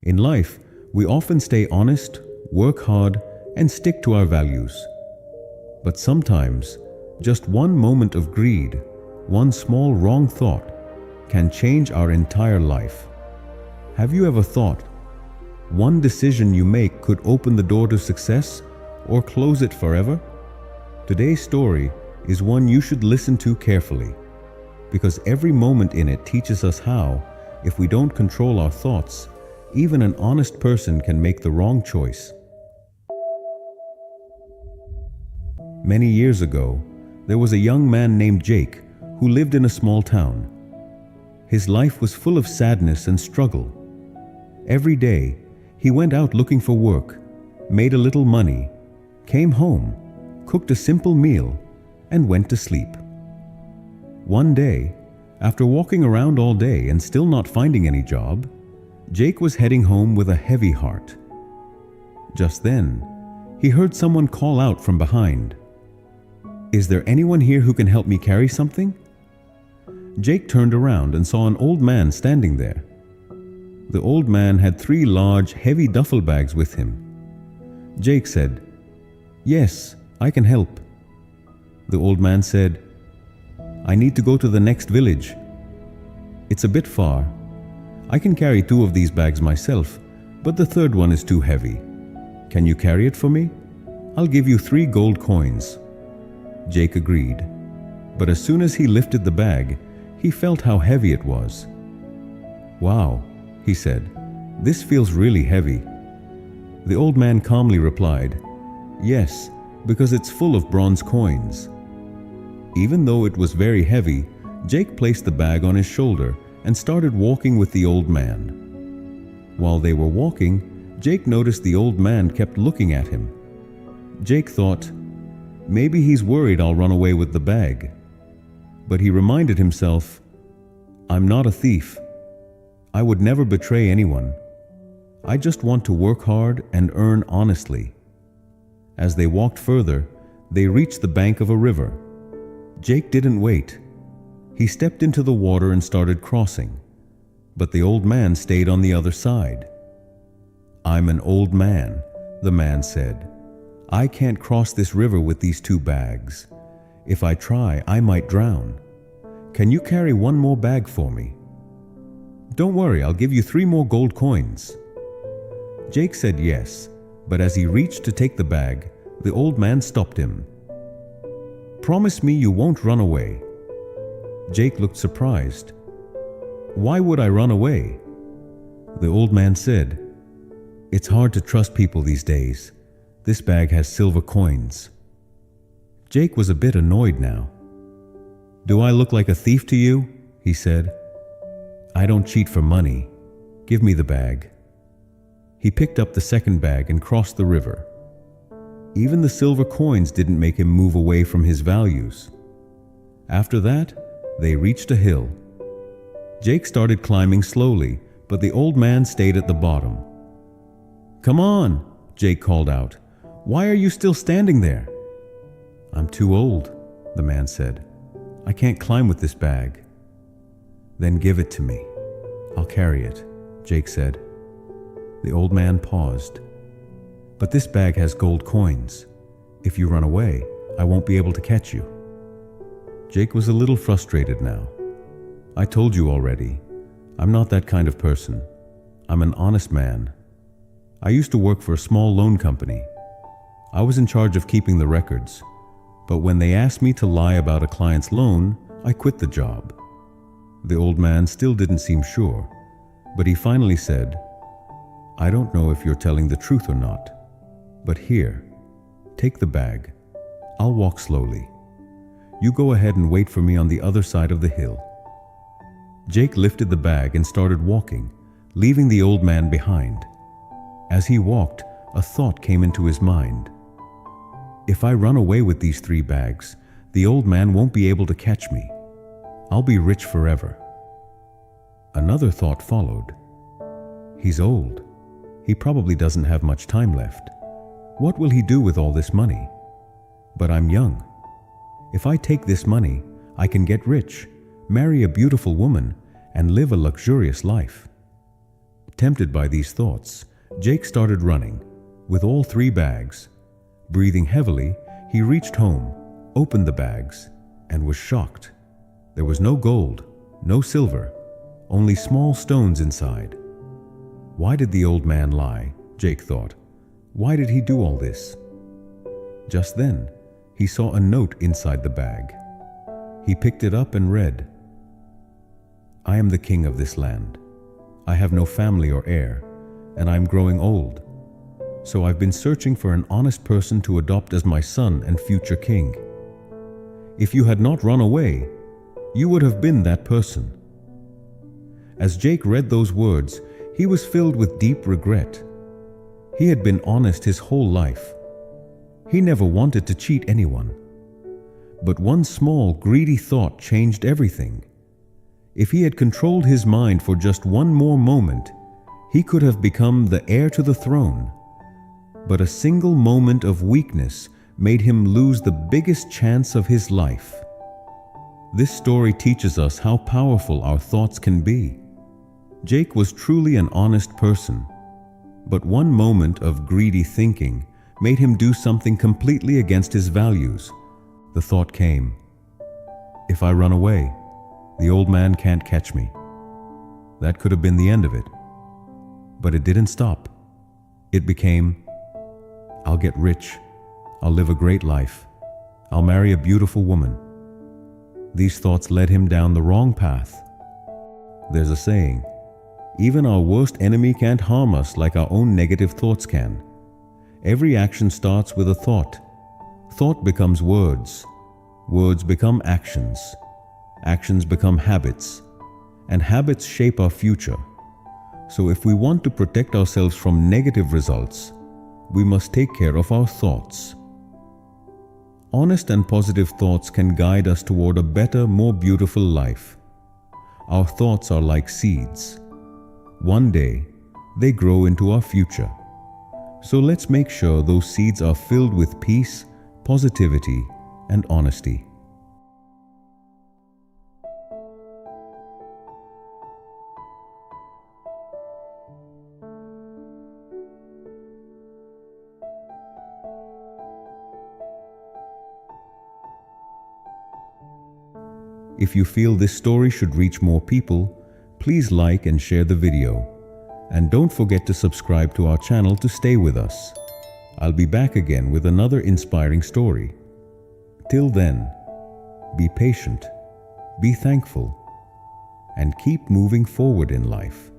In life, we often stay honest, work hard, and stick to our values. But sometimes, just one moment of greed, one small wrong thought, can change our entire life. Have you ever thought, one decision you make could open the door to success or close it forever? Today's story is one you should listen to carefully, because every moment in it teaches us how, if we don't control our thoughts, even an honest person can make the wrong choice. Many years ago, there was a young man named Jake who lived in a small town. His life was full of sadness and struggle. Every day, he went out looking for work, made a little money, came home, cooked a simple meal, and went to sleep. One day, after walking around all day and still not finding any job, Jake was heading home with a heavy heart. Just then, he heard someone call out from behind, "Is there anyone here who can help me carry something?" Jake turned around and saw an old man standing there. The old man had 3 large, heavy duffel bags with him. Jake said, "Yes, I can help." The old man said, "I need to go to the next village. It's a bit far. I can carry 2 of these bags myself, but the third one is too heavy. Can you carry it for me? I'll give you 3 gold coins." Jake agreed, but as soon as he lifted the bag, he felt how heavy it was. "Wow," he said, "this feels really heavy." The old man calmly replied, "Yes, because it's full of bronze coins." Even though it was very heavy, Jake placed the bag on his shoulder and started walking with the old man. While they were walking, Jake noticed the old man kept looking at him. Jake thought, maybe he's worried I'll run away with the bag. But he reminded himself, "I'm not a thief. I would never betray anyone. I just want to work hard and earn honestly." As they walked further, they reached the bank of a river. Jake didn't wait. He stepped into the water and started crossing, but the old man stayed on the other side. "I'm an old man," the man said. "I can't cross this river with these 2 bags. If I try, I might drown. Can you carry 1 more bag for me?" "Don't worry, I'll give you 3 more gold coins." Jake said yes, but as he reached to take the bag, the old man stopped him. "Promise me you won't run away." Jake looked surprised. "Why would I run away?" The old man said, "It's hard to trust people these days. This bag has silver coins." Jake was a bit annoyed now. "Do I look like a thief to you?" he said. "I don't cheat for money. Give me the bag." He picked up the second bag and crossed the river. Even the silver coins didn't make him move away from his values. After that, they reached a hill. Jake started climbing slowly, but the old man stayed at the bottom. "Come on," Jake called out. "Why are you still standing there?" "I'm too old," the man said. "I can't climb with this bag." "Then give it to me. I'll carry it," Jake said. The old man paused. "But this bag has gold coins. If you run away, I won't be able to catch you." Jake was a little frustrated now. "I told you already, I'm not that kind of person. I'm an honest man. I used to work for a small loan company. I was in charge of keeping the records, but when they asked me to lie about a client's loan, I quit the job." The old man still didn't seem sure, but he finally said, "I don't know if you're telling the truth or not, but here, take the bag. I'll walk slowly. You go ahead and wait for me on the other side of the hill." Jake lifted the bag and started walking, leaving the old man behind. As he walked, a thought came into his mind. If I run away with these 3 bags, the old man won't be able to catch me. I'll be rich forever. Another thought followed. He's old. He probably doesn't have much time left. What will he do with all this money? But I'm young. If I take this money, I can get rich, marry a beautiful woman, and live a luxurious life. Tempted by these thoughts, Jake started running, with all 3 bags. Breathing heavily, he reached home, opened the bags, and was shocked. There was no gold, no silver, only small stones inside. Why did the old man lie? Jake thought. Why did he do all this? Just then, he saw a note inside the bag. He picked it up and read, "I am the king of this land. I have no family or heir, and I'm growing old. So I've been searching for an honest person to adopt as my son and future king. If you had not run away, you would have been that person." As Jake read those words, he was filled with deep regret. He had been honest his whole life. He never wanted to cheat anyone. But one small, greedy thought changed everything. If he had controlled his mind for just one more moment, he could have become the heir to the throne. But a single moment of weakness made him lose the biggest chance of his life. This story teaches us how powerful our thoughts can be. Jake was truly an honest person, but one moment of greedy thinking made him do something completely against his values. The thought came, "If I run away, the old man can't catch me." That could have been the end of it. But it didn't stop. It became, "I'll get rich. I'll live a great life. I'll marry a beautiful woman." These thoughts led him down the wrong path. There's a saying, even our worst enemy can't harm us like our own negative thoughts can. Every action starts with a thought. Thought becomes words. Words become actions. Actions become habits. And habits shape our future. So if we want to protect ourselves from negative results, we must take care of our thoughts. Honest and positive thoughts can guide us toward a better, more beautiful life. Our thoughts are like seeds. One day, they grow into our future. So let's make sure those seeds are filled with peace, positivity, and honesty. If you feel this story should reach more people, please like and share the video. And don't forget to subscribe to our channel to stay with us. I'll be back again with another inspiring story. Till then, be patient, be thankful, and keep moving forward in life.